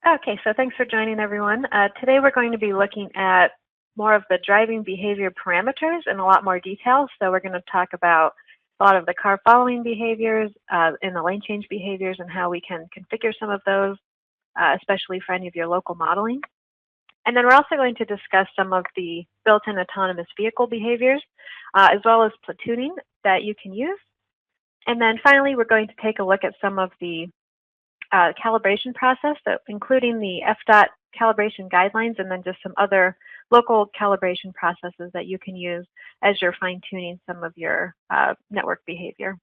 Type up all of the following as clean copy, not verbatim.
Okay, so thanks for joining, everyone. Today we're going to be looking at more of the driving behavior parameters in a lot more detail. So we're going to talk about a lot of the car following behaviors and the lane change behaviors and how we can configure some of those, especially for any of your local modeling. And then we're also going to discuss some of the built-in autonomous vehicle behaviors, as well as platooning that you can use. And then finally, we're going to take a look at some of the calibration process, so including the FDOT calibration guidelines and then just some other local calibration processes that you can use as you're fine-tuning some of your network behavior.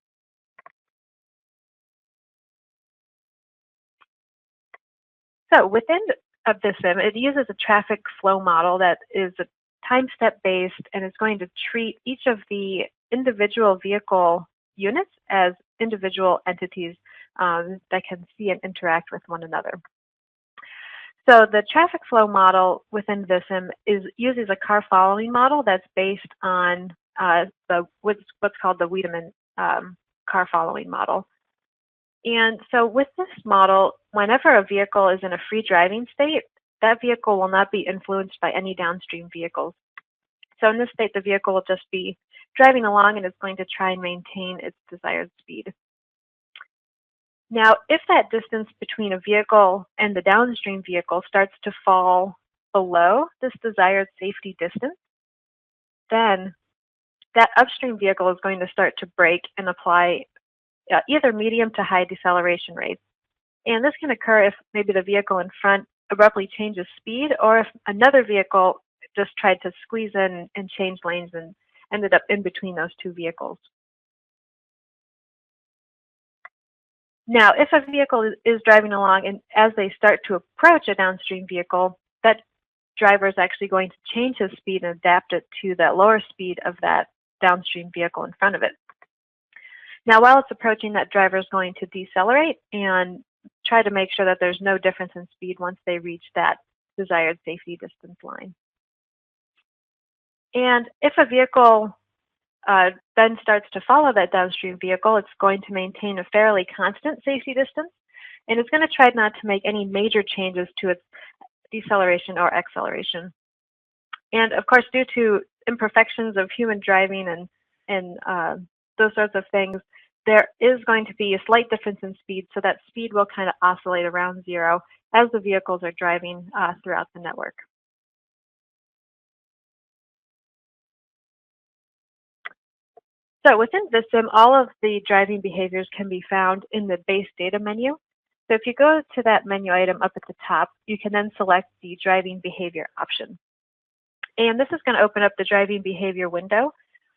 So within Vissim, it uses a traffic flow model that is a time step based, and it's going to treat each of the individual vehicle units as individual entities that can see and interact with one another. So the traffic flow model within Vissim uses a car following model that's based on what's called the Wiedemann car following model. And so with this model, whenever a vehicle is in a free driving state, that vehicle will not be influenced by any downstream vehicles. So in this state, the vehicle will just be driving along and it's going to try and maintain its desired speed. Now, if that distance between a vehicle and the downstream vehicle starts to fall below this desired safety distance, then that upstream vehicle is going to start to brake and apply either medium to high deceleration rates. And this can occur if maybe the vehicle in front abruptly changes speed, or if another vehicle just tried to squeeze in and change lanes and ended up in between those two vehicles. Now, if a vehicle is driving along and as they start to approach a downstream vehicle, that driver is actually going to change his speed and adapt it to that lower speed of that downstream vehicle in front of it. Now, while it's approaching, that driver is going to decelerate and try to make sure that there's no difference in speed once they reach that desired safety distance line. And if a vehicle then starts to follow that downstream vehicle, it's going to maintain a fairly constant safety distance, and it's going to try not to make any major changes to its deceleration or acceleration. And of course, due to imperfections of human driving and those sorts of things, there is going to be a slight difference in speed, so that speed will kind of oscillate around zero as the vehicles are driving throughout the network. So within Vissim, all of the driving behaviors can be found in the base data menu. So if you go to that menu item up at the top, you can then select the driving behavior option. And this is going to open up the driving behavior window,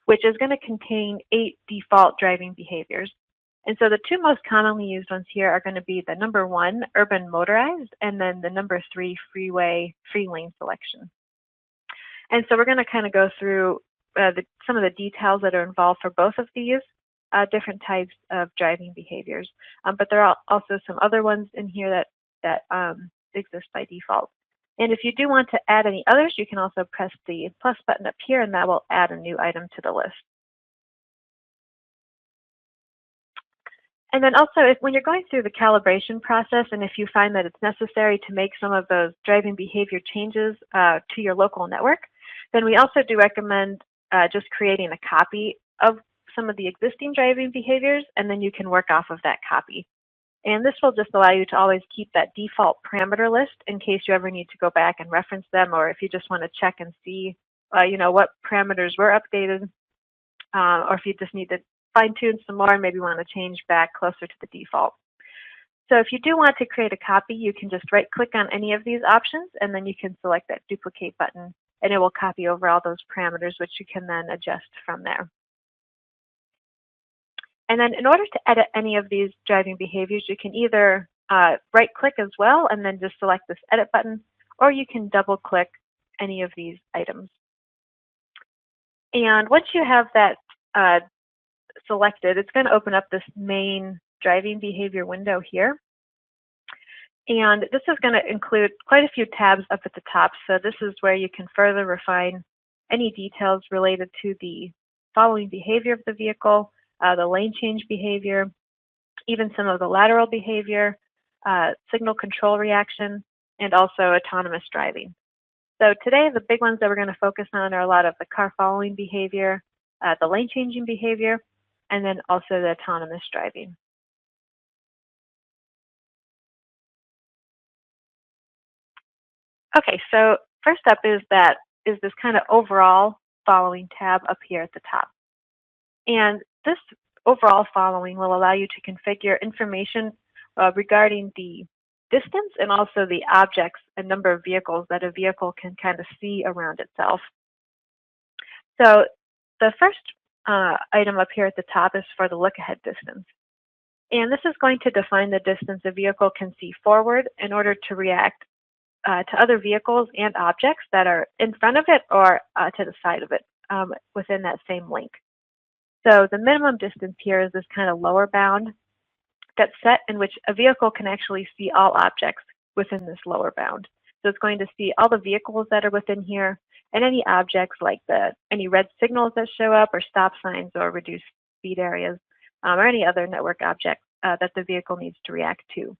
which is going to contain 8 default driving behaviors. And so the 2 most commonly used ones here are going to be the number 1, urban motorized, and then the number 3, freeway, free lane selection. And so we're going to kind of go through some of the details that are involved for both of these different types of driving behaviors. But there are also some other ones in here that exist by default. And if you do want to add any others, you can also press the plus button up here, and that will add a new item to the list. And then also, when you're going through the calibration process, and if you find that it's necessary to make some of those driving behavior changes to your local network, then we also do recommend just creating a copy of some of the existing driving behaviors, and then you can work off of that copy. And this will just allow you to always keep that default parameter list in case you ever need to go back and reference them, or if you just want to check and see, what parameters were updated, or if you just need to fine-tune some more and maybe want to change back closer to the default. So if you do want to create a copy, you can just right-click on any of these options, and then you can select that duplicate button, and it will copy over all those parameters, which you can then adjust from there. And then in order to edit any of these driving behaviors, you can either right-click as well and then just select this edit button, or you can double-click any of these items. And once you have that selected, it's going to open up this main driving behavior window here. And this is going to include quite a few tabs up at the top. So this is where you can further refine any details related to the following behavior of the vehicle, the lane change behavior, even some of the lateral behavior, signal control reaction, and also autonomous driving. So today, the big ones that we're going to focus on are a lot of the car following behavior, the lane changing behavior, and then also the autonomous driving. Okay, so first up is this kind of overall following tab up here at the top. And this overall following will allow you to configure information regarding the distance and also the objects and number of vehicles that a vehicle can kind of see around itself. So the first item up here at the top is for the look-ahead distance. And this is going to define the distance a vehicle can see forward in order to react to other vehicles and objects that are in front of it or to the side of it within that same link. So the minimum distance here is this kind of lower bound that's set in which a vehicle can actually see all objects within this lower bound. So it's going to see all the vehicles that are within here and any objects like any red signals that show up or stop signs or reduced speed areas or any other network object that the vehicle needs to react to.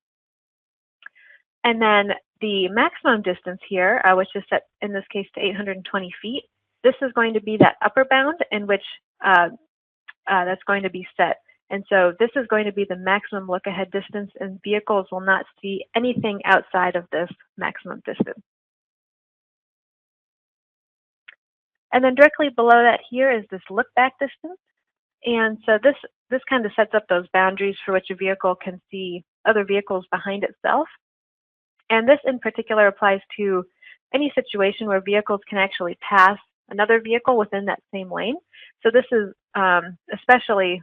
And then the maximum distance here, which is set in this case to 820 feet, this is going to be that upper bound in which that's going to be set. And so this is going to be the maximum look-ahead distance, and vehicles will not see anything outside of this maximum distance. And then directly below that here is this look-back distance. And so this kind of sets up those boundaries for which a vehicle can see other vehicles behind itself. And this in particular applies to any situation where vehicles can actually pass another vehicle within that same lane. So this is especially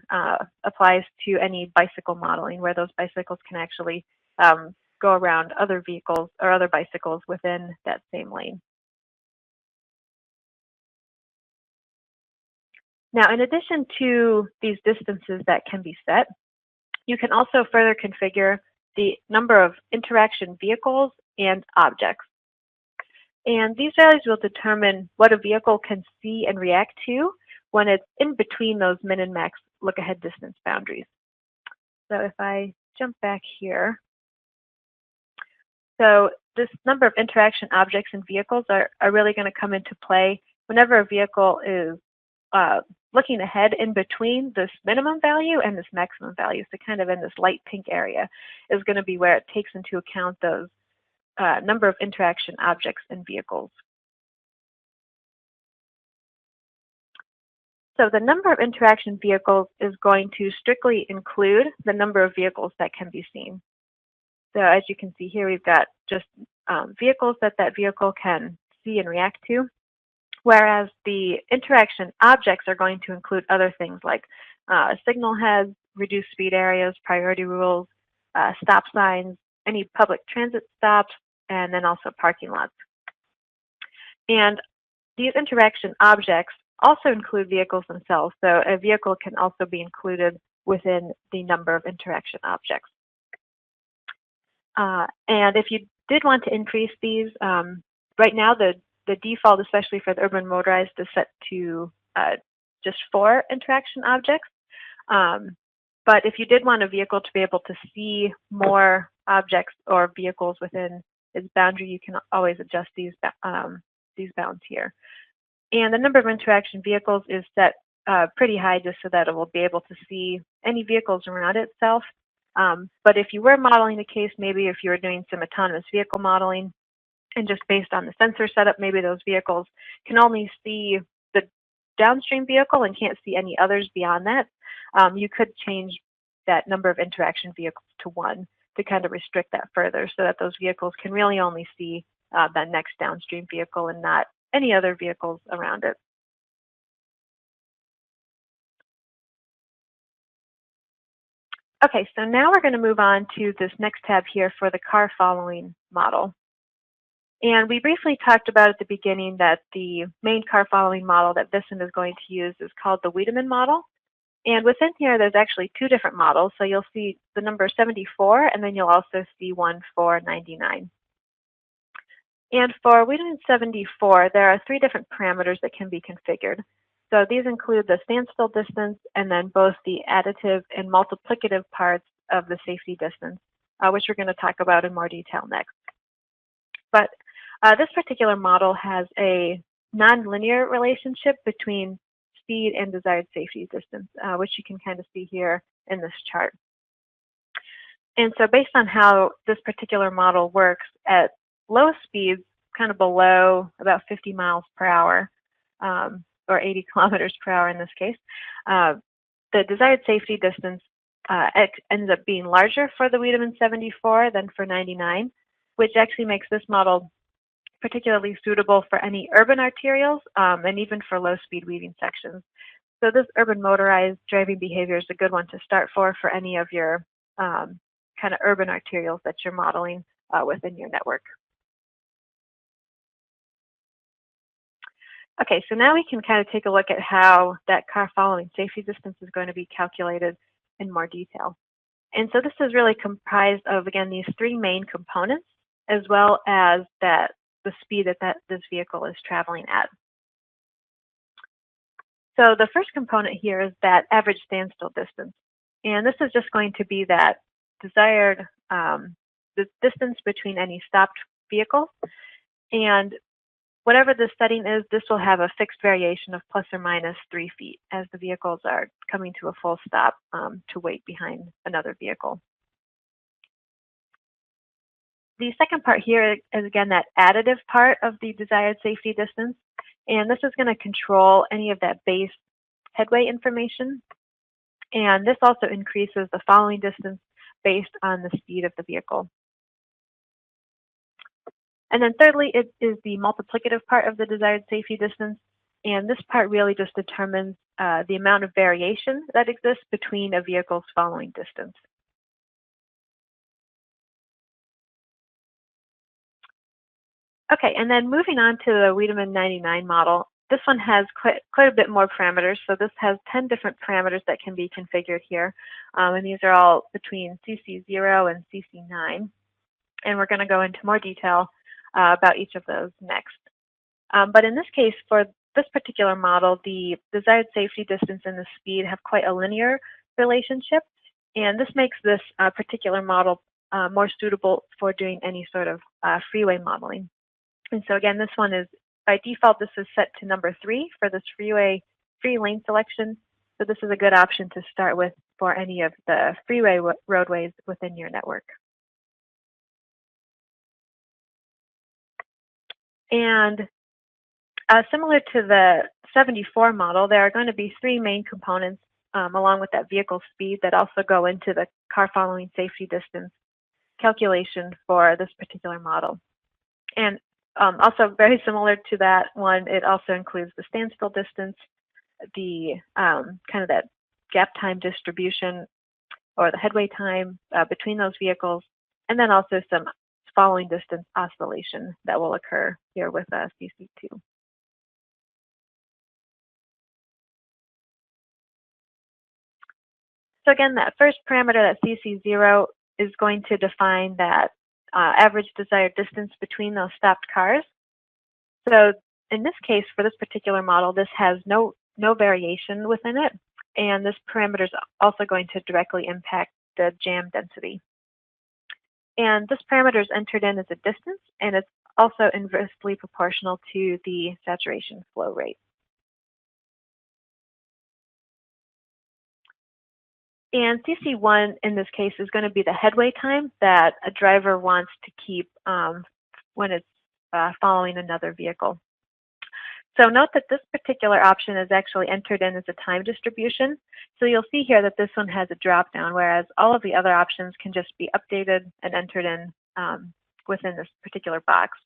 applies to any bicycle modeling where those bicycles can actually go around other vehicles or other bicycles within that same lane. Now, in addition to these distances that can be set, you can also further configure the number of interaction vehicles and objects. And these values will determine what a vehicle can see and react to when it's in between those min and max look-ahead distance boundaries. So if I jump back here, so this number of interaction objects and vehicles are really going to come into play whenever a vehicle is looking ahead in between this minimum value and this maximum value. So kind of in this light pink area is going to be where it takes into account those number of interaction objects and vehicles. So the number of interaction vehicles is going to strictly include the number of vehicles that can be seen. So as you can see here, we've got just vehicles that vehicle can see and react to, whereas the interaction objects are going to include other things like signal heads, reduced speed areas, priority rules, stop signs, any public transit stops, and then also parking lots. And these interaction objects also include vehicles themselves, so a vehicle can also be included within the number of interaction objects. And if you did want to increase these, right now the default, especially for the urban motorized, is set to just 4 interaction objects. But if you did want a vehicle to be able to see more objects or vehicles within its boundary, you can always adjust these bounds here. And the number of interaction vehicles is set pretty high just so that it will be able to see any vehicles around itself. But if you were modeling the case, maybe if you were doing some autonomous vehicle modeling, and just based on the sensor setup, maybe those vehicles can only see the downstream vehicle and can't see any others beyond that, you could change that number of interaction vehicles to 1 to kind of restrict that further so that those vehicles can really only see that next downstream vehicle and not any other vehicles around it. Okay, so now we're going to move on to this next tab here for the car following model. And we briefly talked about at the beginning that the main car following model that Vissim is going to use is called the Wiedemann model. And within here, there's actually 2 different models. So you'll see the number 74, and then you'll also see one for 99. And for Wiedemann 74, there are 3 different parameters that can be configured. So these include the standstill distance and then both the additive and multiplicative parts of the safety distance, which we're going to talk about in more detail next. But this particular model has a nonlinear relationship between speed and desired safety distance, which you can kind of see here in this chart. And so based on how this particular model works at low speeds, kind of below about 50 miles per hour, or 80 kilometers per hour in this case, the desired safety distance ends up being larger for the Wiedemann 74 than for 99, which actually makes this model particularly suitable for any urban arterials and even for low-speed weaving sections. So this urban motorized driving behavior is a good one to start for any of your kind of urban arterials that you're modeling within your network. Okay, so now we can kind of take a look at how that car following safety distance is going to be calculated in more detail. And so this is really comprised of, again, these three main components, as well as the speed that this vehicle is traveling at. So the first component here is that average standstill distance. And this is just going to be that desired the distance between any stopped vehicle. And whatever the setting is, this will have a fixed variation of plus or minus 3 feet as the vehicles are coming to a full stop to wait behind another vehicle. The second part here is, again, that additive part of the desired safety distance. And this is going to control any of that base headway information. And this also increases the following distance based on the speed of the vehicle. And then thirdly, it is the multiplicative part of the desired safety distance. And this part really just determines the amount of variation that exists between a vehicle's following distance. Okay, and then moving on to the Wiedemann 99 model, this one has quite a bit more parameters. So this has 10 different parameters that can be configured here. And these are all between CC0 and CC9. And we're going to go into more detail about each of those next. But in this case, for this particular model, the desired safety distance and the speed have quite a linear relationship. And this makes this particular model more suitable for doing any sort of freeway modeling. And so again, this one is, by default, this is set to number 3 for this free lane selection. So this is a good option to start with for any of the freeway roadways within your network. And similar to the 74 model, there are going to be 3 main components along with that vehicle speed that also go into the car following safety distance calculation for this particular model. And also very similar to that one, it also includes the standstill distance, the kind of that gap time distribution or the headway time between those vehicles, and then also some following distance oscillation that will occur here with CC2. So again, that first parameter, that CC0, is going to define that average desired distance between those stopped cars. So in this case, for this particular model, this has no variation within it. And this parameter is also going to directly impact the jam density. And this parameter is entered in as a distance, and it's also inversely proportional to the saturation flow rate. And CC1 in this case is going to be the headway time that a driver wants to keep when it's following another vehicle. So note that this particular option is actually entered in as a time distribution. So you'll see here that this one has a drop down, whereas all of the other options can just be updated and entered in within this particular box.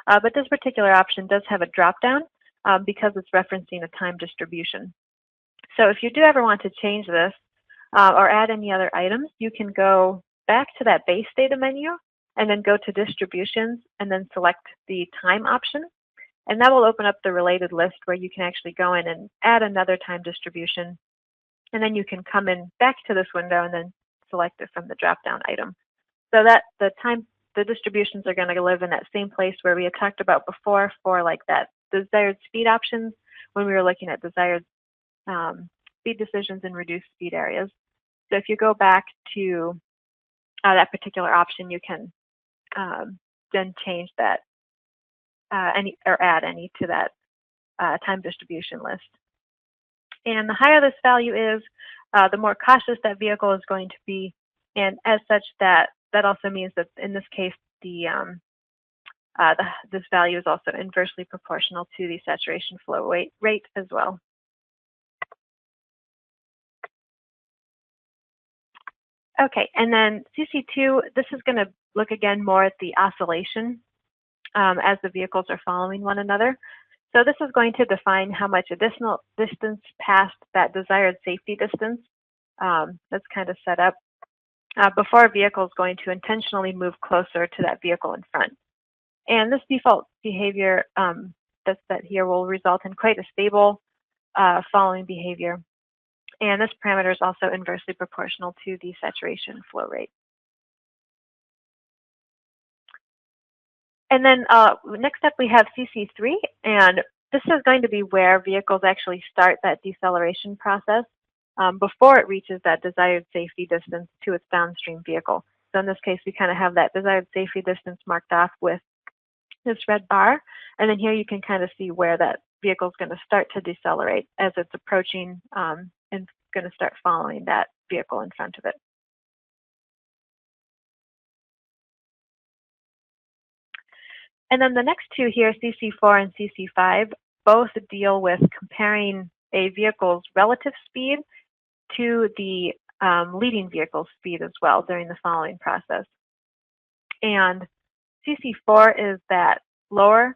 But this particular option does have a drop down because it's referencing a time distribution. So if you do ever want to change this or add any other items, you can go back to that base data menu and then go to distributions and then select the time option. And that will open up the related list where you can actually go in and add another time distribution. And then you can come in back to this window and then select it from the drop-down item. So that the distributions are going to live in that same place where we had talked about before for like that desired speed options when we were looking at desired speed decisions in reduced speed areas. So if you go back to that particular option, you can then change that any or add any to that time distribution list. And the higher this value is, the more cautious that vehicle is going to be, and as such, that also means that in this case, this value is also inversely proportional to the saturation flow rate as well. Okay, and then CC2, this is going to look again more at the oscillation as the vehicles are following one another. So this is going to define how much additional distance past that desired safety distance that's kind of set up before a vehicle is going to intentionally move closer to that vehicle in front. And this default behavior that's set here will result in quite a stable following behavior. And this parameter is also inversely proportional to the saturation flow rate. And then next up we have CC3, and this is going to be where vehicles actually start that deceleration process before it reaches that desired safety distance to its downstream vehicle. So in this case, we kind of have that desired safety distance marked off with this red bar, and then here you can kind of see where that vehicle is going to start to decelerate as it's approaching and going to start following that vehicle in front of it. And then the next two here, CC4 and CC5, both deal with comparing a vehicle's relative speed to the leading vehicle's speed as well during the following process. And CC4 is that lower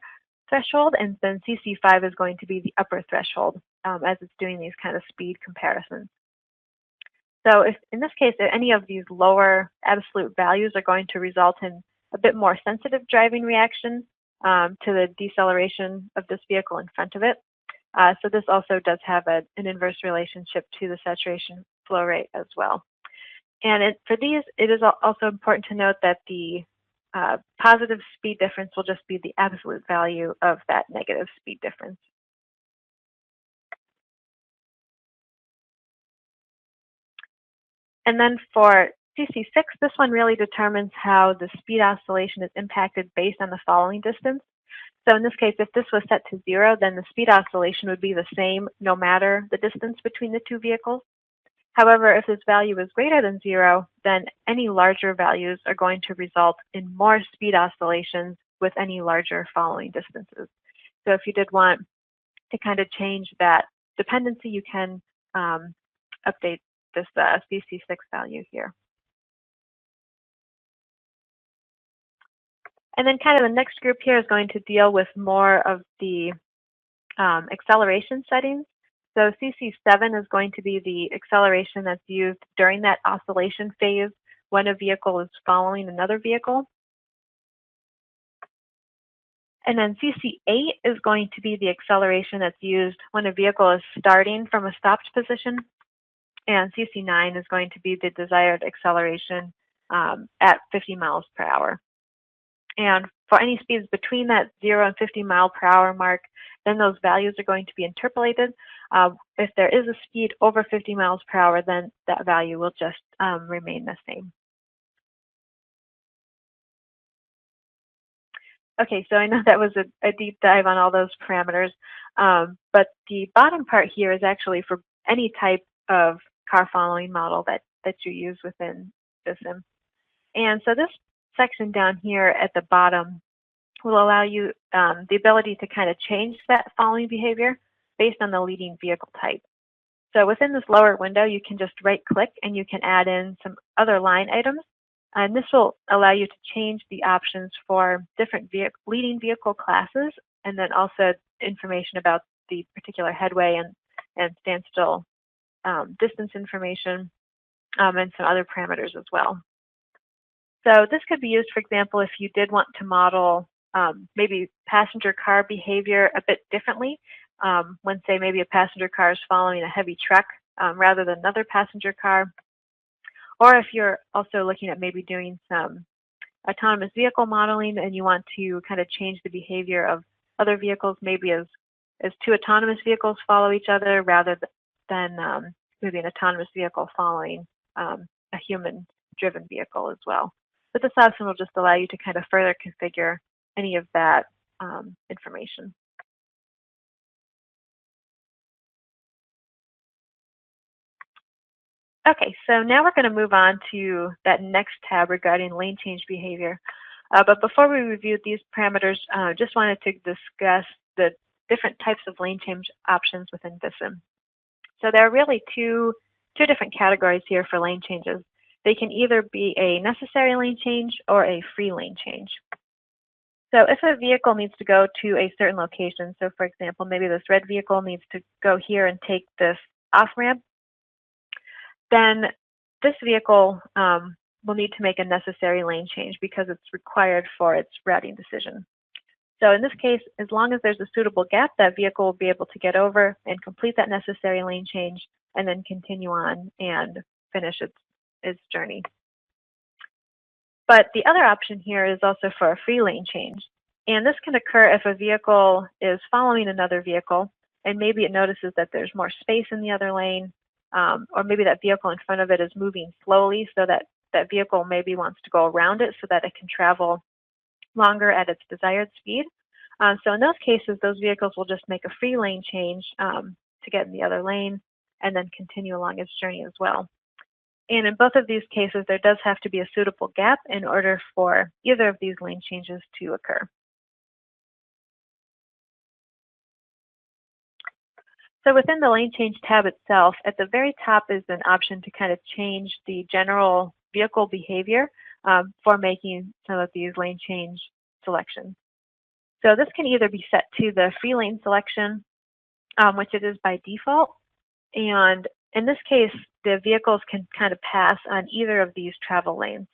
threshold, and then CC5 is going to be the upper threshold as it's doing these kind of speed comparisons. So if in this case, any of these lower absolute values are going to result in a bit more sensitive driving reaction to the deceleration of this vehicle in front of it. So this also does have an inverse relationship to the saturation flow rate as well. And for these, it is also important to note that the positive speed difference will just be the absolute value of that negative speed difference. And then for CC6, this one really determines how the speed oscillation is impacted based on the following distance. So in this case, if this was set to 0, then the speed oscillation would be the same no matter the distance between the two vehicles. However, if this value is greater than 0, then any larger values are going to result in more speed oscillations with any larger following distances. So if you did want to kind of change that dependency, you can update this CC6 value here. And then kind of the next group here is going to deal with more of the acceleration settings. So CC7 is going to be the acceleration that's used during that oscillation phase when a vehicle is following another vehicle. And then CC8 is going to be the acceleration that's used when a vehicle is starting from a stopped position. And CC9 is going to be the desired acceleration at 50 miles per hour. And for any speeds between that 0 and 50 mile per hour mark, then those values are going to be interpolated. If there is a speed over 50 miles per hour, then that value will just remain the same. Okay, so I know that was a deep dive on all those parameters, but the bottom part here is actually for any type of car following model that you use within Vissim. And so this section down here at the bottom will allow you the ability to kind of change that following behavior based on the leading vehicle type. So within this lower window, you can just right-click and you can add in some other line items. And this will allow you to change the options for different leading vehicle classes, and then also information about the particular headway and standstill distance information, and some other parameters as well. So this could be used, for example, if you did want to model maybe passenger car behavior a bit differently, when, say, maybe a passenger car is following a heavy truck rather than another passenger car. Or if you're also looking at maybe doing some autonomous vehicle modeling and you want to kind of change the behavior of other vehicles, maybe as two autonomous vehicles follow each other rather than maybe an autonomous vehicle following a human-driven vehicle as well. But this option will just allow you to kind of further configure any of that information. Okay, so now we're going to move on to that next tab regarding lane change behavior. But before we review these parameters, just wanted to discuss the different types of lane change options within Vissim. So there are really two different categories here for lane changes. They can either be a necessary lane change or a free lane change. So if a vehicle needs to go to a certain location, so for example, maybe this red vehicle needs to go here and take this off-ramp, then this vehicle will need to make a necessary lane change because it's required for its routing decision. So in this case, as long as there's a suitable gap, that vehicle will be able to get over and complete that necessary lane change and then continue on and finish its journey. But the other option here is also for a free lane change. And this can occur if a vehicle is following another vehicle and maybe it notices that there's more space in the other lane, or maybe that vehicle in front of it is moving slowly, so that that vehicle maybe wants to go around it so that it can travel longer at its desired speed. So in those cases, those vehicles will just make a free lane change to get in the other lane and then continue along its journey as well. And in both of these cases, there does have to be a suitable gap in order for either of these lane changes to occur. So within the lane change tab itself, at the very top is an option to kind of change the general vehicle behavior for making some of these lane change selections. So this can either be set to the free lane selection, which it is by default. And in this case, the vehicles can kind of pass on either of these travel lanes.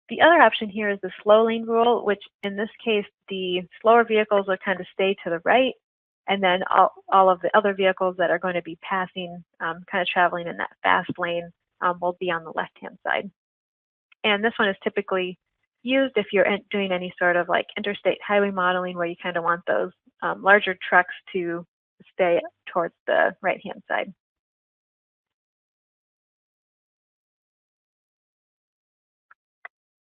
The other option here is the slow lane rule, which in this case, the slower vehicles will kind of stay to the right, and then all of the other vehicles that are going to be passing, kind of traveling in that fast lane, will be on the left-hand side. And this one is typically used if you're doing any sort of like interstate highway modeling where you kind of want those larger trucks to stay towards the right-hand side.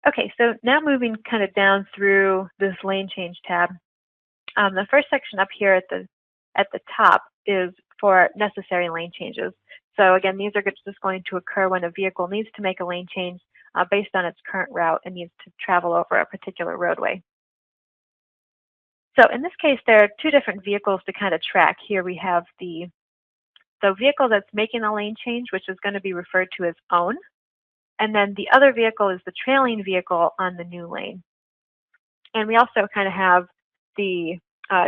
Okay, so now moving kind of down through this lane change tab. The first section up here at the top is for necessary lane changes. So again, these are just going to occur when a vehicle needs to make a lane change based on its current route and needs to travel over a particular roadway. So in this case, there are two different vehicles to kind of track. Here we have the vehicle that's making a lane change, which is going to be referred to as own. And then the other vehicle is the trailing vehicle on the new lane. And we also kind of have the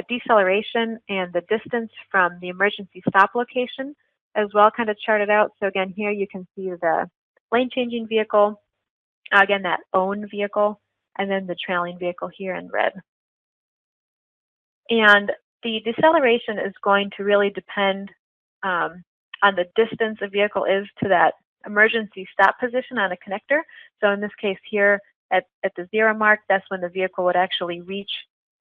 deceleration and the distance from the emergency stop location as well kind of charted out. So again, here you can see the lane changing vehicle, again, that own vehicle, and then the trailing vehicle here in red. And the deceleration is going to really depend on the distance a vehicle is to that emergency stop position on a connector. So in this case here at the 0 mark, that's when the vehicle would actually reach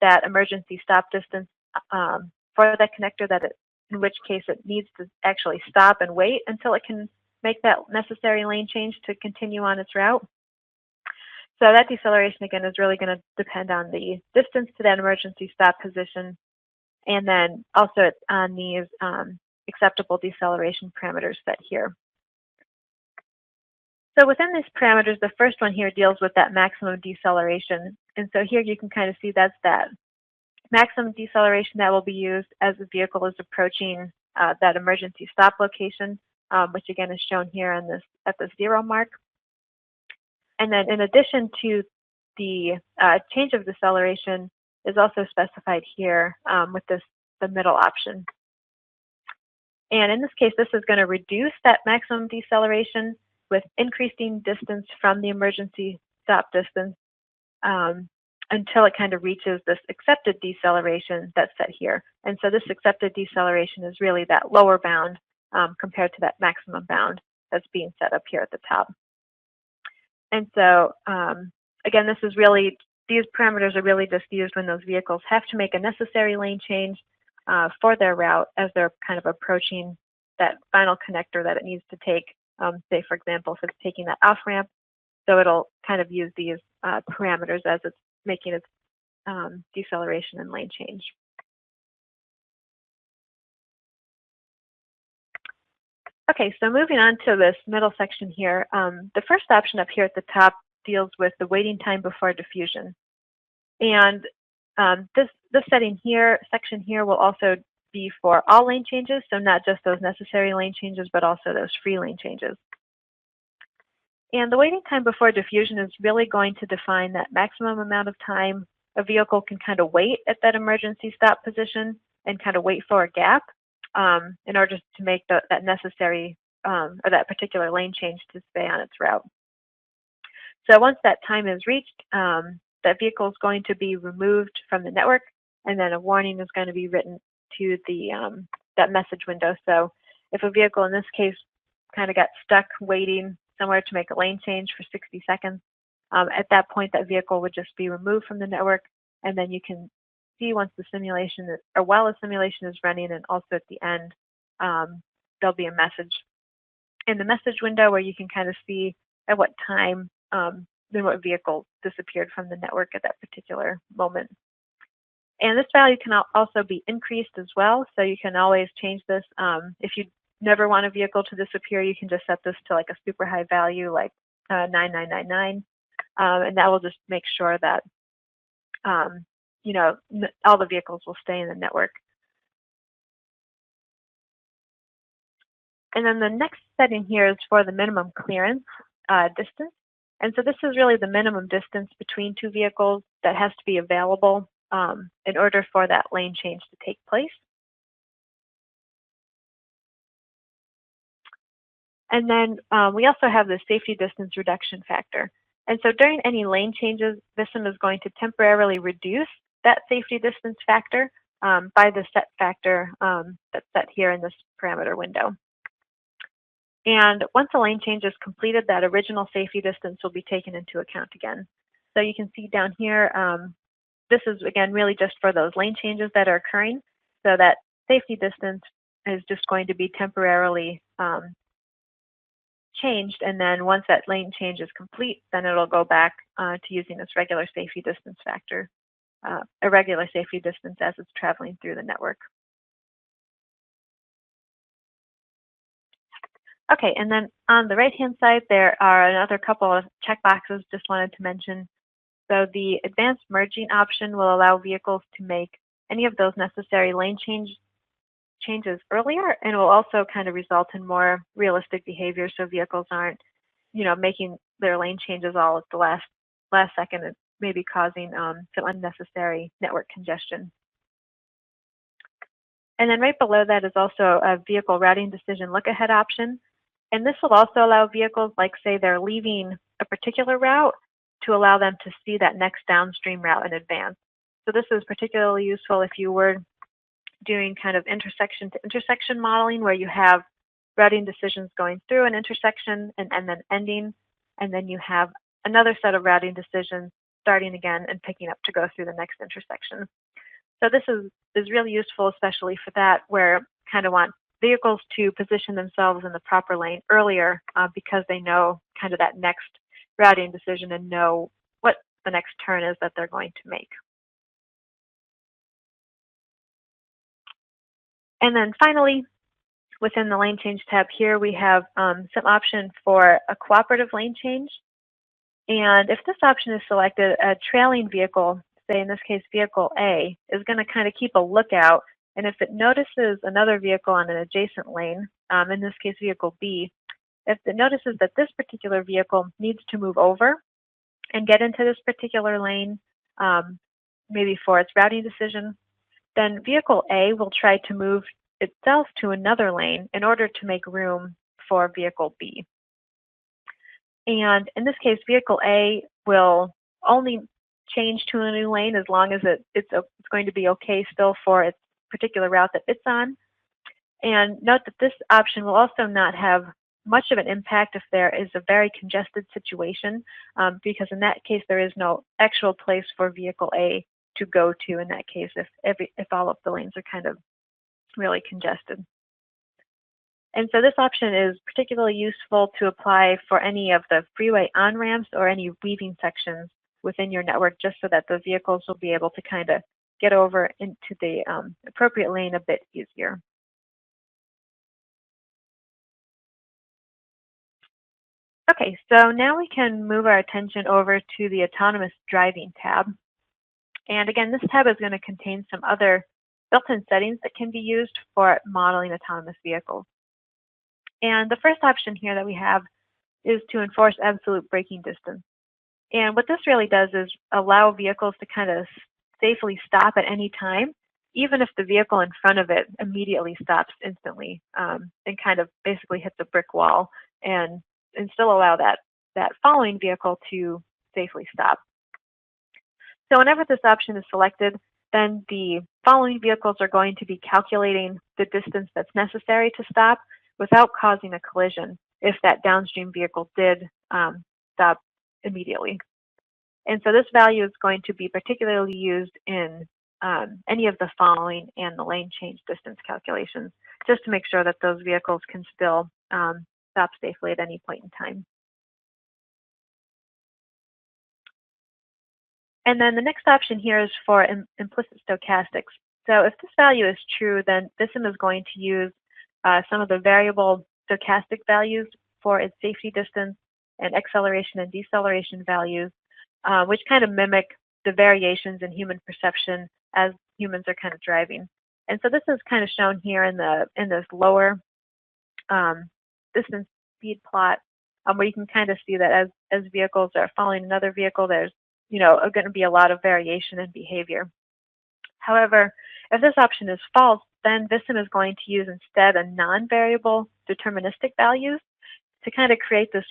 that emergency stop distance for that connector, in which case it needs to actually stop and wait until it can make that necessary lane change to continue on its route. So that deceleration, again, is really going to depend on the distance to that emergency stop position, and then also on these acceptable deceleration parameters set here. So within these parameters, the first one here deals with that maximum deceleration. And so here you can kind of see that's that maximum deceleration that will be used as the vehicle is approaching that emergency stop location, which again is shown here on at the 0 mark. And then in addition to the change of deceleration is also specified here with the middle option. And in this case, this is going to reduce that maximum deceleration with increasing distance from the emergency stop distance until it kind of reaches this accepted deceleration that's set here. And so this accepted deceleration is really that lower bound compared to that maximum bound that's being set up here at the top. And so again, these parameters are really just used when those vehicles have to make a necessary lane change for their route as they're kind of approaching that final connector that it needs to take. Say, for example, if it's taking that off ramp, so it'll kind of use these parameters as it's making its deceleration and lane change. Okay, so moving on to this middle section here, the first option up here at the top deals with the waiting time before diffusion. And this section here will also be for all lane changes, so not just those necessary lane changes, but also those free lane changes. And the waiting time before diffusion is really going to define that maximum amount of time a vehicle can kind of wait at that emergency stop position and kind of wait for a gap in order to make that necessary or that particular lane change to stay on its route. So once that time is reached, that vehicle is going to be removed from the network, and then a warning is going to be written to the that message window. So if a vehicle in this case kind of got stuck waiting somewhere to make a lane change for 60 seconds, at that point that vehicle would just be removed from the network, and then you can see once the simulation or while the simulation is running, and also at the end there'll be a message in the message window where you can kind of see at what time then what vehicle disappeared from the network at that particular moment. And this value can also be increased as well, so you can always change this. If you never want a vehicle to disappear, you can just set this to like a super high value like 9999, and that will just make sure that you know, all the vehicles will stay in the network. And then the next setting here is for the minimum clearance distance. And so this is really the minimum distance between two vehicles that has to be available in order for that lane change to take place. And then we also have the safety distance reduction factor. And so during any lane changes, Vissim is going to temporarily reduce that safety distance factor by the set factor that's set here in this parameter window. And once a lane change is completed, that original safety distance will be taken into account again. So you can see down here, this is again really just for those lane changes that are occurring. So that safety distance is just going to be temporarily changed, and then once that lane change is complete, then it'll go back to using this regular safety distance factor, a regular safety distance as it's traveling through the network. Okay, and then on the right-hand side, there are another couple of checkboxes just wanted to mention. So the advanced merging option will allow vehicles to make any of those necessary lane changes earlier, and will also kind of result in more realistic behavior, so vehicles aren't, you know, making their lane changes all at the last second, and maybe causing some unnecessary network congestion. And then right below that is also a vehicle routing decision look-ahead option. And this will also allow vehicles, like say they're leaving a particular route, to allow them to see that next downstream route in advance. So this is particularly useful if you were doing kind of intersection to intersection modeling, where you have routing decisions going through an intersection and then ending, and then you have another set of routing decisions starting again and picking up to go through the next intersection. So this is really useful, especially for that, where kind of want vehicles to position themselves in the proper lane earlier because they know kind of that next routing decision and know what the next turn is that they're going to make. And then finally, within the lane change tab here, we have some option for a cooperative lane change. And if this option is selected, a trailing vehicle, say in this case vehicle A, is going to kind of keep a lookout. And if it notices another vehicle on an adjacent lane, in this case vehicle B, if it notices that this particular vehicle needs to move over and get into this particular lane, maybe for its routing decision, then vehicle A will try to move itself to another lane in order to make room for vehicle B. And in this case, vehicle A will only change to a new lane as long as it's going to be okay still for its particular route that it's on. And note that this option will also not have much of an impact if there is a very congested situation, because in that case there is no actual place for vehicle A to go to in that case if all of the lanes are kind of really congested. And so this option is particularly useful to apply for any of the freeway on-ramps or any weaving sections within your network, just so that the vehicles will be able to kind of get over into the appropriate lane a bit easier. Okay, so now we can move our attention over to the Autonomous Driving tab. And again, this tab is going to contain some other built-in settings that can be used for modeling autonomous vehicles. And the first option here that we have is to enforce absolute braking distance. And what this really does is allow vehicles to kind of safely stop at any time, even if the vehicle in front of it immediately stops instantly and kind of basically hits a brick wall, and still allow that following vehicle to safely stop. So whenever this option is selected, then the following vehicles are going to be calculating the distance that's necessary to stop without causing a collision if that downstream vehicle did stop immediately. And so this value is going to be particularly used in any of the following and the lane change distance calculations, just to make sure that those vehicles can still stop safely at any point in time. And then the next option here is for implicit stochastics. So if this value is true, then Vissim is going to use some of the variable stochastic values for its safety distance and acceleration and deceleration values, which kind of mimic the variations in human perception as humans are kind of driving. And so this is kind of shown here in this lower distance speed plot, where you can kind of see that as vehicles are following another vehicle, there's going to be a lot of variation in behavior. However, if this option is false, then Vissim is going to use instead a non-variable deterministic values to kind of create this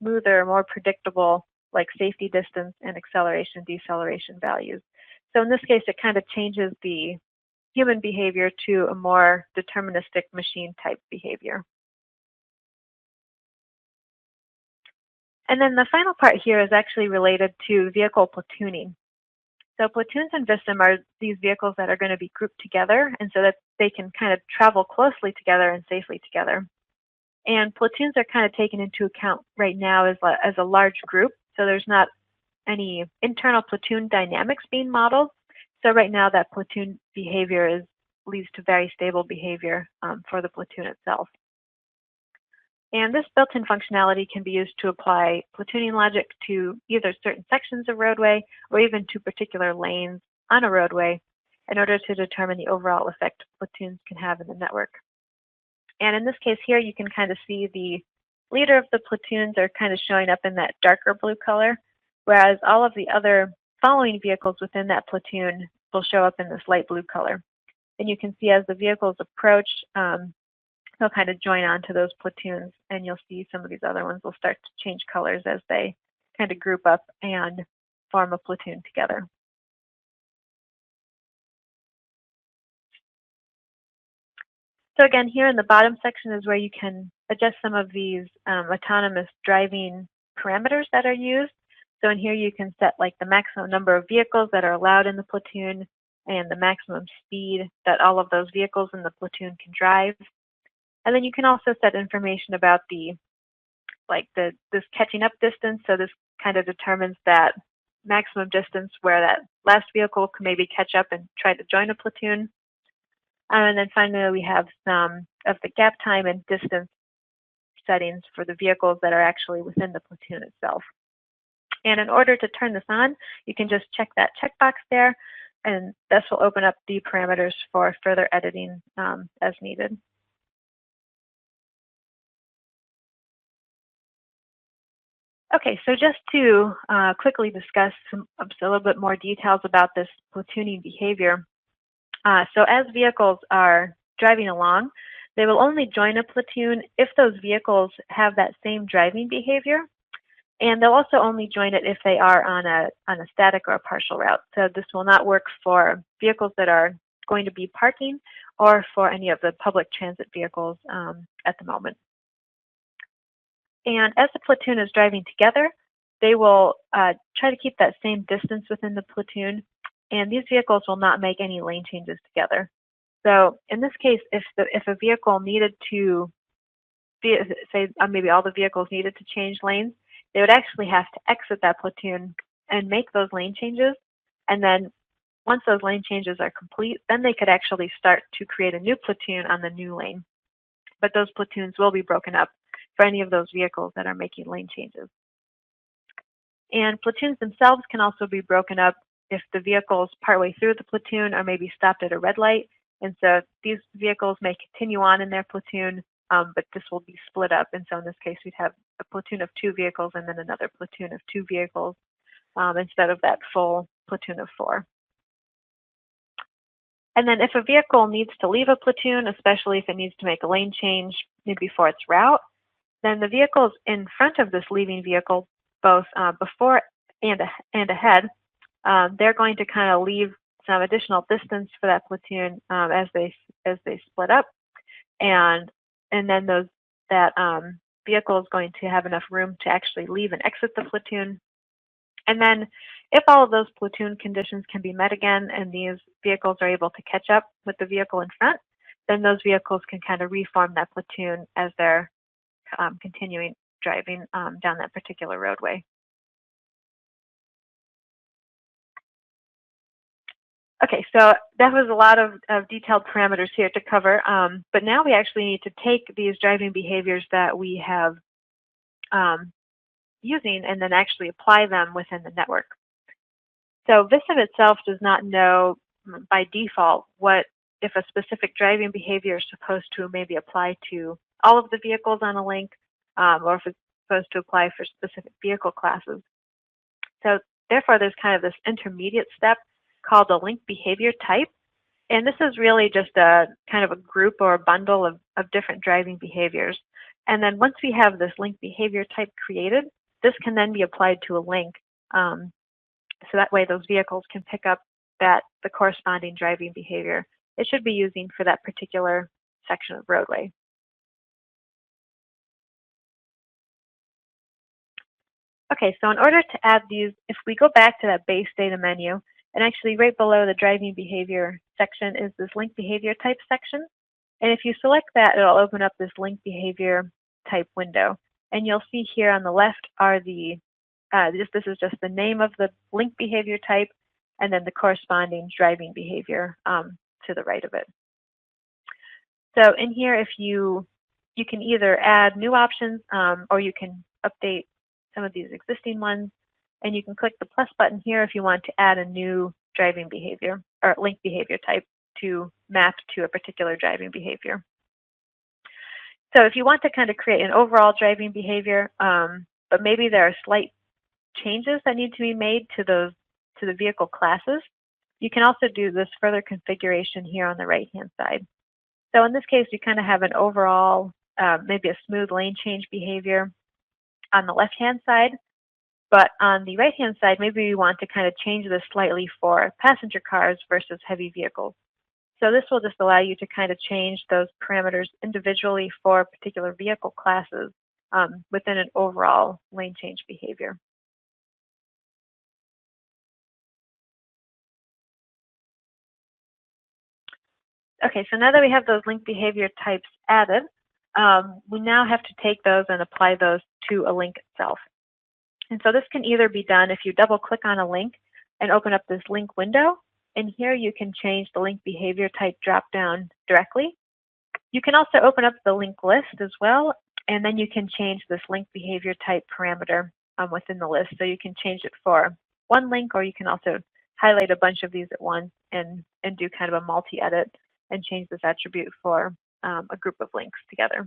smoother, more predictable like safety distance and acceleration, deceleration values. So in this case, it kind of changes the human behavior to a more deterministic machine type behavior. And then the final part here is actually related to vehicle platooning. So platoons in Vissim are these vehicles that are going to be grouped together, and so that they can kind of travel closely together and safely together. And platoons are kind of taken into account right now as a large group, so there's not any internal platoon dynamics being modeled. So right now that platoon behavior leads to very stable behavior for the platoon itself. And this built-in functionality can be used to apply platooning logic to either certain sections of roadway or even to particular lanes on a roadway in order to determine the overall effect platoons can have in the network. And in this case here, you can kind of see the leader of the platoons are kind of showing up in that darker blue color, whereas all of the other following vehicles within that platoon will show up in this light blue color. And you can see as the vehicles approach, they'll kind of join on to those platoons, and you'll see some of these other ones will start to change colors as they kind of group up and form a platoon together. So again, here in the bottom section is where you can adjust some of these autonomous driving parameters that are used. So in here you can set like the maximum number of vehicles that are allowed in the platoon and the maximum speed that all of those vehicles in the platoon can drive. And then you can also set information about this catching up distance. So this kind of determines that maximum distance where that last vehicle can maybe catch up and try to join a platoon. And then finally, we have some of the gap time and distance settings for the vehicles that are actually within the platoon itself. And in order to turn this on, you can just check that checkbox there, and this will open up the parameters for further editing as needed. Okay, so just to quickly discuss a little bit more details about this platooning behavior. So as vehicles are driving along, they will only join a platoon if those vehicles have that same driving behavior, and they'll also only join it if they are on a static or a partial route. So this will not work for vehicles that are going to be parking or for any of the public transit vehicles at the moment. And as the platoon is driving together, they will try to keep that same distance within the platoon, and these vehicles will not make any lane changes together. So in this case, if a vehicle needed to, say maybe all the vehicles needed to change lanes, they would actually have to exit that platoon and make those lane changes. And then once those lane changes are complete, then they could actually start to create a new platoon on the new lane. But those platoons will be broken up for any of those vehicles that are making lane changes. And platoons themselves can also be broken up if the vehicles partway through the platoon are maybe stopped at a red light. And so these vehicles may continue on in their platoon, but this will be split up. And so in this case, we'd have a platoon of 2 vehicles and then another platoon of 2 vehicles instead of that full platoon of 4. And then if a vehicle needs to leave a platoon, especially if it needs to make a lane change maybe for its route, then the vehicles in front of this leaving vehicle, both before and ahead, they're going to kind of leave some additional distance for that platoon as they split up, and then that vehicle is going to have enough room to actually leave and exit the platoon. And then if all of those platoon conditions can be met again and these vehicles are able to catch up with the vehicle in front, then those vehicles can kind of reform that platoon as they're continuing driving down that particular roadway. Okay, so that was a lot of detailed parameters here to cover, but now we actually need to take these driving behaviors that we have using and then actually apply them within the network. So Vissim itself does not know by default if a specific driving behavior is supposed to maybe apply to all of the vehicles on a link, or if it's supposed to apply for specific vehicle classes. So therefore, there's kind of this intermediate step called a link behavior type. And this is really just a kind of a group or a bundle of different driving behaviors. And then once we have this link behavior type created, this can then be applied to a link. So that way those vehicles can pick up the corresponding driving behavior it should be using for that particular section of roadway. Okay, so in order to add these, if we go back to that base data menu, and actually right below the driving behavior section is this link behavior type section. And if you select that, it'll open up this link behavior type window. And you'll see here on the left are this is just the name of the link behavior type and then the corresponding driving behavior to the right of it. So in here, if you can either add new options or you can update some of these existing ones, and you can click the plus button here if you want to add a new driving behavior or link behavior type to map to a particular driving behavior. So if you want to kind of create an overall driving behavior, but maybe there are slight changes that need to be made to the vehicle classes, you can also do this further configuration here on the right-hand side. So in this case, you kind of have an overall, maybe a smooth lane change behavior on the left-hand side. But on the right-hand side, maybe we want to kind of change this slightly for passenger cars versus heavy vehicles. So this will just allow you to kind of change those parameters individually for particular vehicle classes within an overall lane change behavior. Okay, so now that we have those link behavior types added, we now have to take those and apply those to a link itself. And so this can either be done if you double click on a link and open up this link window, and here you can change the link behavior type drop down directly. You can also open up the link list as well, and then you can change this link behavior type parameter within the list. So you can change it for one link, or you can also highlight a bunch of these at once and do kind of a multi-edit and change this attribute for a group of links together.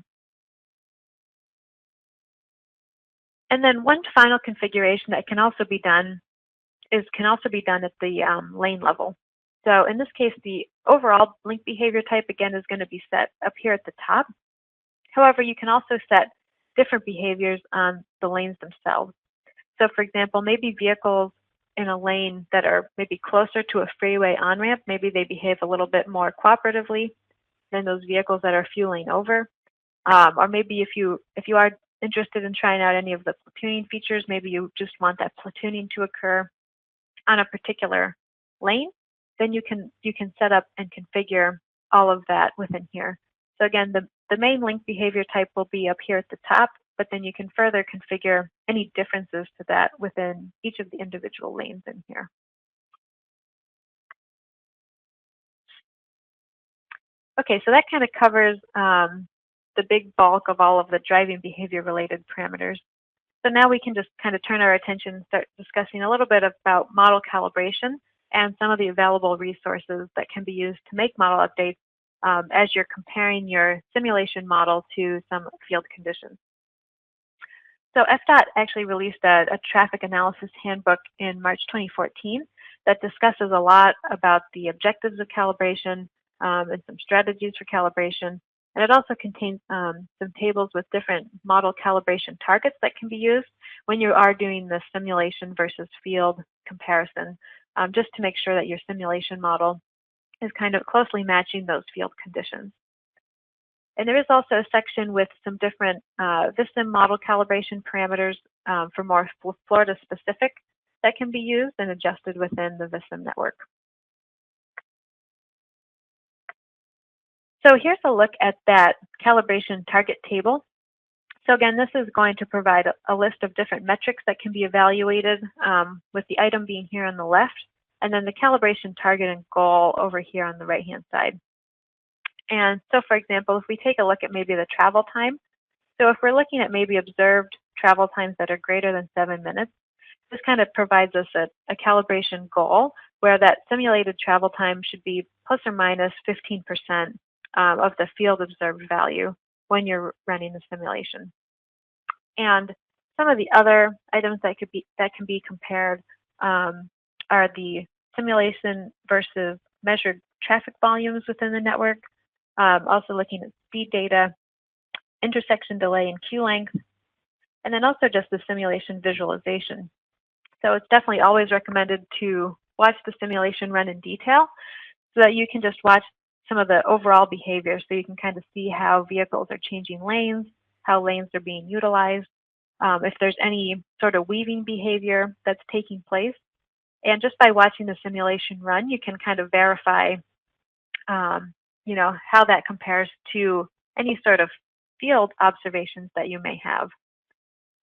And then one final configuration that can also be done at the lane level. So in this case, the overall link behavior type, again, is going to be set up here at the top. However, you can also set different behaviors on the lanes themselves. So for example, maybe vehicles in a lane that are maybe closer to a freeway on-ramp, maybe they behave a little bit more cooperatively than those vehicles that are fueling over. Or maybe if you are interested in trying out any of the platooning features, maybe you just want that platooning to occur on a particular lane, then you can set up and configure all of that within here. So again, the main link behavior type will be up here at the top, but then you can further configure any differences to that within each of the individual lanes in here. Okay, so that kind of covers the big bulk of all of the driving behavior related parameters. So now we can just kind of turn our attention and start discussing a little bit about model calibration and some of the available resources that can be used to make model updates as you're comparing your simulation model to some field conditions. So FDOT actually released a traffic analysis handbook in March 2014 that discusses a lot about the objectives of calibration and some strategies for calibration. And it also contains some tables with different model calibration targets that can be used when you are doing the simulation versus field comparison, just to make sure that your simulation model is kind of closely matching those field conditions. And there is also a section with some different Vissim model calibration parameters for more Florida specific that can be used and adjusted within the Vissim network. So here's a look at that calibration target table. So again, this is going to provide a list of different metrics that can be evaluated with the item being here on the left, and then the calibration target and goal over here on the right-hand side. And so for example, if we take a look at maybe the travel time, so if we're looking at maybe observed travel times that are greater than 7 minutes, this kind of provides us a calibration goal where that simulated travel time should be plus or minus 15% of the field observed value when you're running the simulation. And some of the other items that can be compared are the simulation versus measured traffic volumes within the network, also looking at speed data, intersection delay and queue length, and then also just the simulation visualization. So it's definitely always recommended to watch the simulation run in detail so that you can just watch some of the overall behavior, so you can kind of see how vehicles are changing lanes, how lanes are being utilized, if there's any sort of weaving behavior that's taking place. And just by watching the simulation run, you can kind of verify you know, how that compares to any sort of field observations that you may have.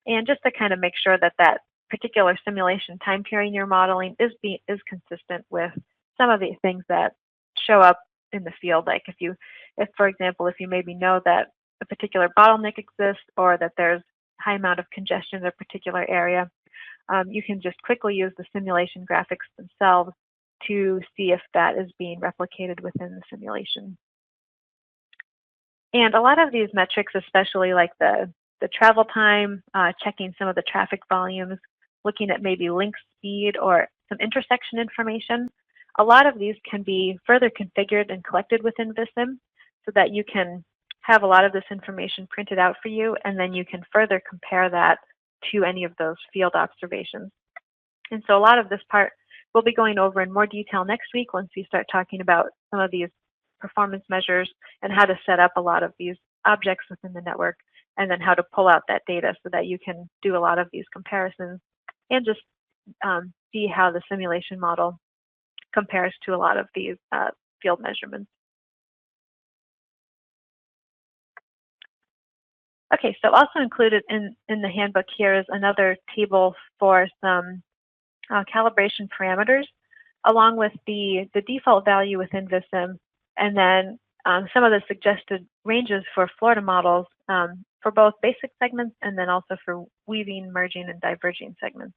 And just to kind of make sure that that particular simulation time period you're modeling is consistent with some of the things that show up in the field. Like if for example, if you maybe know that a particular bottleneck exists or that there's high amount of congestion in a particular area, you can just quickly use the simulation graphics themselves to see if that is being replicated within the simulation. And a lot of these metrics, especially like the travel time, checking some of the traffic volumes, looking at maybe link speed or some intersection information, a lot of these can be further configured and collected within Vissim so that you can have a lot of this information printed out for you, and then you can further compare that to any of those field observations. And so a lot of this part we'll be going over in more detail next week once we start talking about some of these performance measures and how to set up a lot of these objects within the network, and then how to pull out that data so that you can do a lot of these comparisons and just see how the simulation model compares to a lot of these field measurements. Okay, so also included in the handbook here is another table for some calibration parameters, along with the default value within Vissim, and then some of the suggested ranges for Florida models for both basic segments and then also for weaving, merging, and diverging segments.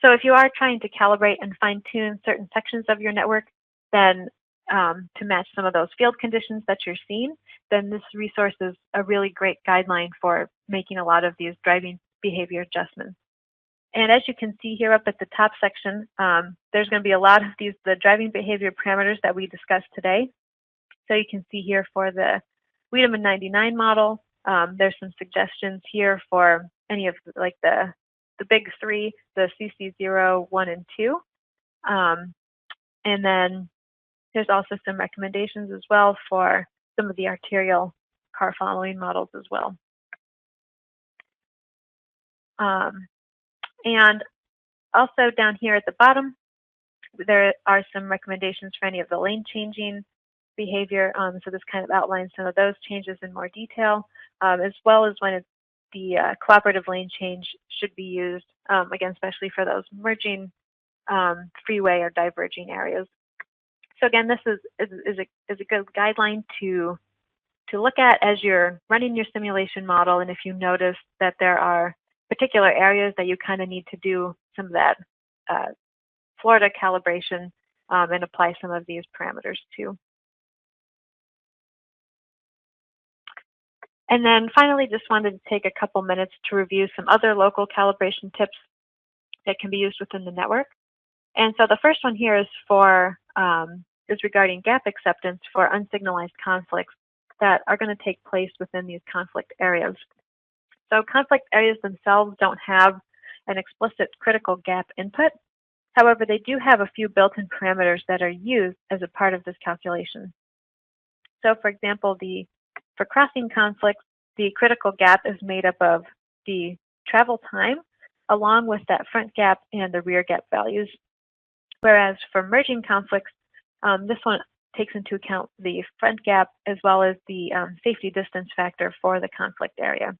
So if you are trying to calibrate and fine-tune certain sections of your network, then to match some of those field conditions that you're seeing, then this resource is a really great guideline for making a lot of these driving behavior adjustments. And as you can see here up at the top section, there's going to be a lot of the driving behavior parameters that we discussed today. So you can see here for the Wiedemann 99 model, there's some suggestions here for any of like the big three, the CC0, 1, and 2. And then there's also some recommendations as well for some of the arterial car following models as well. And also down here at the bottom, there are some recommendations for any of the lane changing behavior. So this kind of outlines some of those changes in more detail, as well as when the cooperative lane change should be used, again, especially for those merging freeway or diverging areas. So again, this is a good guideline to look at as you're running your simulation model, and if you notice that there are particular areas that you kind of need to do some of that Florida calibration and apply some of these parameters to. And then finally, just wanted to take a couple minutes to review some other local calibration tips that can be used within the network. And so the first one here is regarding gap acceptance for unsignalized conflicts that are going to take place within these conflict areas. So conflict areas themselves don't have an explicit critical gap input. However, they do have a few built-in parameters that are used as a part of this calculation. So for example, for crossing conflicts, the critical gap is made up of the travel time along with that front gap and the rear gap values. Whereas for merging conflicts, this one takes into account the front gap as well as the safety distance factor for the conflict area.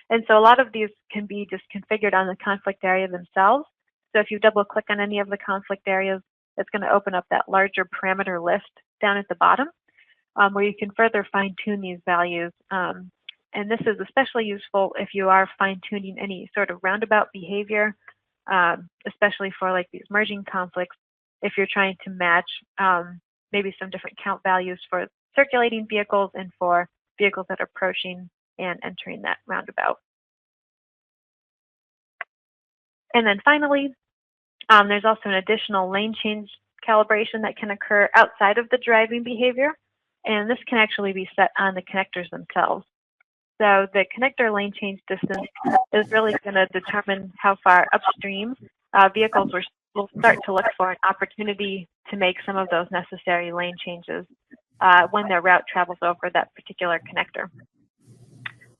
And so a lot of these can be just configured on the conflict area themselves. So if you double click on any of the conflict areas, it's going to open up that larger parameter list down at the bottom where you can further fine tune these values. And this is especially useful if you are fine tuning any sort of roundabout behavior, especially for like these merging conflicts, if you're trying to match maybe some different count values for circulating vehicles and for vehicles that are approaching and entering that roundabout. And then finally, there's also an additional lane change calibration that can occur outside of the driving behavior, and this can actually be set on the connectors themselves. So the connector lane change distance is really going to determine how far upstream vehicles will start to look for an opportunity to make some of those necessary lane changes when their route travels over that particular connector.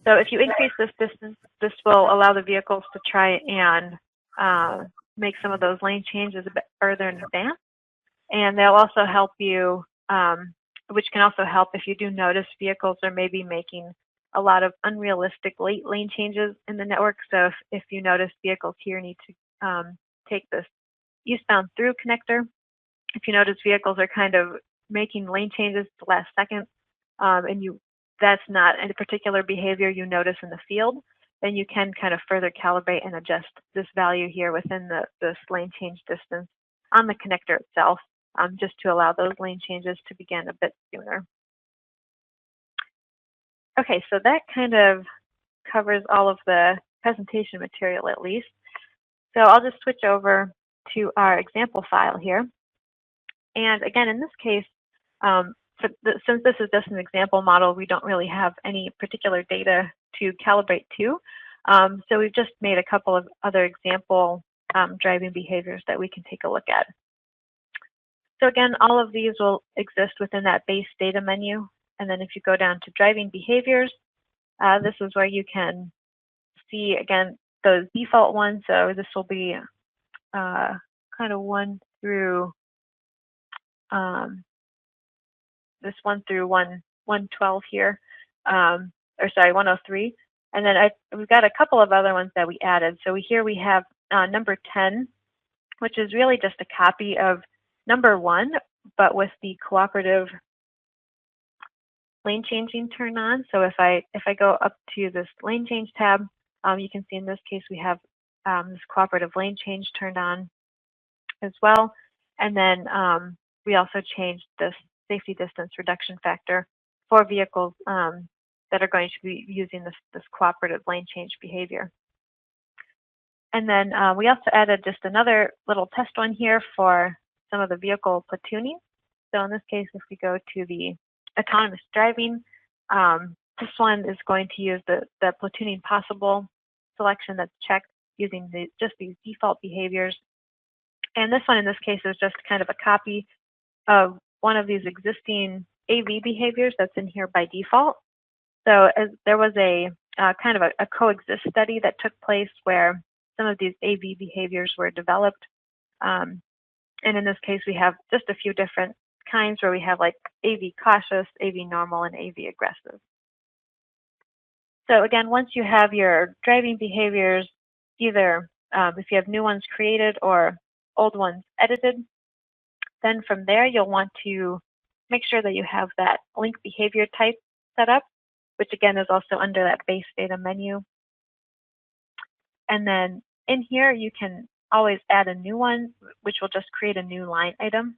So if you increase this distance, this will allow the vehicles to try and make some of those lane changes a bit further in advance. And they'll also help you, which can also help if you do notice vehicles are maybe making a lot of unrealistic late lane changes in the network. So if you notice vehicles here need to take this eastbound through connector, if you notice vehicles are kind of making lane changes at the last second, and that's not a particular behavior you notice in the field, then you can kind of further calibrate and adjust this value here within this lane change distance on the connector itself, just to allow those lane changes to begin a bit sooner. Okay, so that kind of covers all of the presentation material at least. So I'll just switch over to our example file here. And again, in this case, since this is just an example model, we don't really have any particular data to calibrate to. So we've just made a couple of other example driving behaviors that we can take a look at. So again, all of these will exist within that base data menu. And then if you go down to driving behaviors, this is where you can see, again, those default ones. So this will be kind of 1 through this 1 through 112 here, or sorry, 103. And then we've got a couple of other ones that we added. So here we have number 10, which is really just a copy of number 1, but with the cooperative lane changing turned on. So if I go up to this lane change tab, you can see in this case we have this cooperative lane change turned on as well. And then we also changed this safety distance reduction factor for vehicles that are going to be using this cooperative lane change behavior. And then we also added just another little test one here for some of the vehicle platooning. So in this case, if we go to the autonomous driving, this one is going to use the platooning possible selection that's checked using just these default behaviors. And this one in this case is just kind of a copy of one of these existing AV behaviors that's in here by default. So there was a kind of a coexist study that took place where some of these AV behaviors were developed. And in this case, we have just a few different kinds where we have like AV cautious, AV normal, and AV aggressive. So again, once you have your driving behaviors, either if you have new ones created or old ones edited, then from there you'll want to make sure that you have that link behavior type set up, which again is also under that base data menu. And then in here you can always add a new one, which will just create a new line item,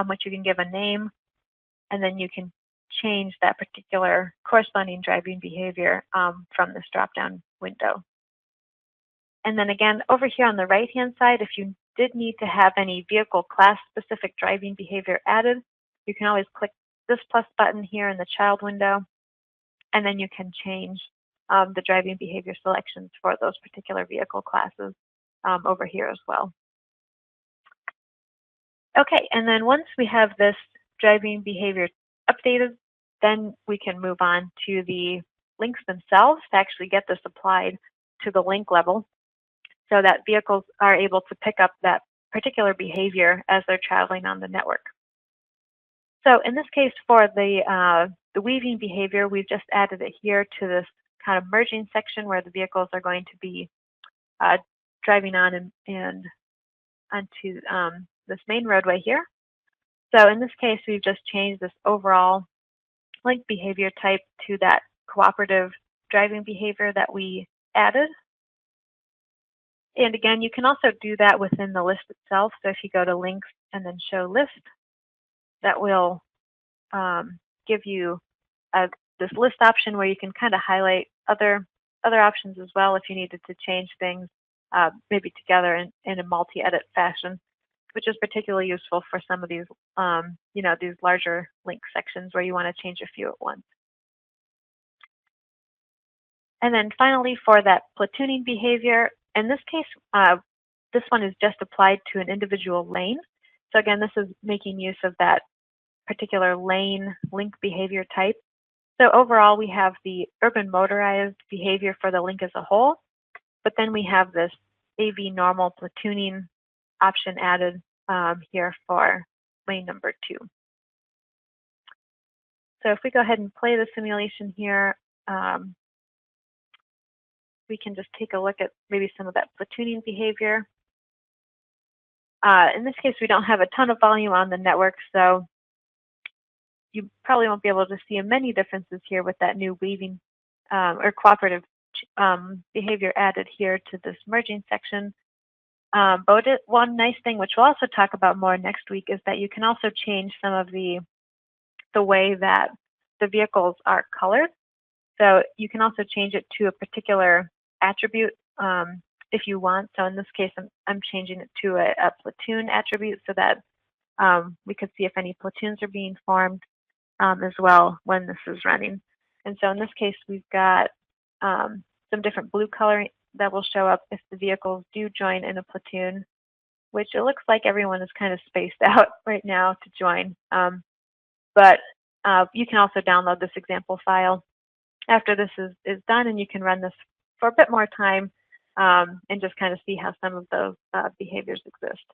which you can give a name, and then you can change that particular corresponding driving behavior from this drop-down window. And then again, over here on the right-hand side, if you did need to have any vehicle class-specific driving behavior added, you can always click this plus button here in the child window, and then you can change the driving behavior selections for those particular vehicle classes over here as well. Okay, and then once we have this driving behavior updated, then we can move on to the links themselves to actually get this applied to the link level so that vehicles are able to pick up that particular behavior as they're traveling on the network. So in this case, for the weaving behavior, we've just added it here to this kind of merging section where the vehicles are going to be driving on and onto this main roadway here. So in this case, we've just changed this overall link behavior type to that cooperative driving behavior that we added. And again, you can also do that within the list itself. So if you go to links and then show list, that will give you this list option where you can kind of highlight other options as well if you needed to change things maybe together in a multi-edit fashion, which is particularly useful for some of these, these larger link sections where you want to change a few at once. And then finally, for that platooning behavior, in this case, this one is just applied to an individual lane. So again, this is making use of that particular lane link behavior type. So overall, we have the urban motorized behavior for the link as a whole, but then we have this AV normal platooning option added here for lane number 2. So if we go ahead and play the simulation here, we can just take a look at maybe some of that platooning behavior. In this case, we don't have a ton of volume on the network, so you probably won't be able to see many differences here with that new weaving or cooperative behavior added here to this merging section. But one nice thing, which we'll also talk about more next week, is that you can also change some of the way that the vehicles are colored. So you can also change it to a particular attribute if you want. So in this case, I'm changing it to a platoon attribute so that we could see if any platoons are being formed as well when this is running. And so in this case, we've got some different blue coloring that will show up if the vehicles do join in a platoon, which it looks like everyone is kind of spaced out right now to join. But you can also download this example file after this is done, and you can run this for a bit more time and just kind of see how some of those behaviors exist.